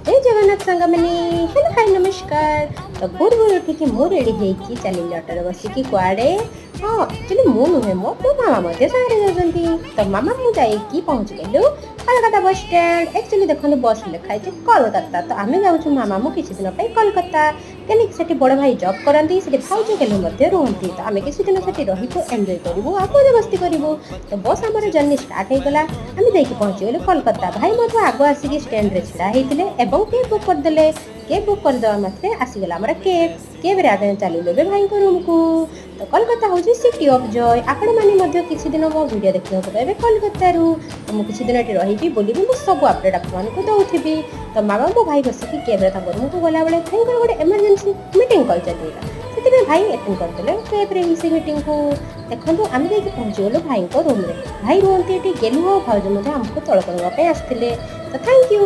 जय जगन्नाथ सांग मैंने हेलो हाय नमस्कार। तो भोर भोर उठिकी मो रेडी होइकी चली ऑटो बसिकी कुआडे हाँ एक्चुअली मु नुहे मो मामा मध्य सारे जाउछंती। तो मामा मु जाइकी पहुंच गेलु कोलकाता बस स्टैंड। एक्चुअली देखंतु बस लिखा है कोलकाता। तो आमे जाउछु मामा मु किछि दिन पई कोलकाता केने सेठी बड़ भाई जॉब करंती सेठी भाउज केले मध्य रहंती। तो आमे किछि दिन सेठी रहिबो एन्जॉय करिवो आ मजा मस्ती करिवो। तो बस हमर जर्नी स्टार्ट हे गला आमे जाइकी पहुंची गेलु कोलकाता। भाई मधु आगो आसिकी स्टैंड रे छिड़ा हेतिले एवं कैब बुक कर देले। कैब बुक कर दवा मात्रे आसीगला हमर कैब रे आगे चलिले बे भाई को रूम को। तो कोलकाता होची सिटी ऑफ जॉय। आपण माने मध्य किछि दिन मो वीडियो देखियो पाबे कोलकाता रु। तो मु किछि दिन एठी रहिबी बोलिबी मु सब अपडेट आप मान को दउथिबी। तो मामा मो भाई बसिकी कैब रे ताको रूम को गला बेले भाई गोटे इमरजेंसी मीटिंग कल चलिला सेति भाई अटेंड कर देले कैब रे ही मीटिंग को। देखंतु आमे जाइके पहुंची गेलो भाई को रूम रे। भाई रुहंती एठी गेलु भाउज मधे हमको तळ करबा पे आस्थिले। तो थैंक यू।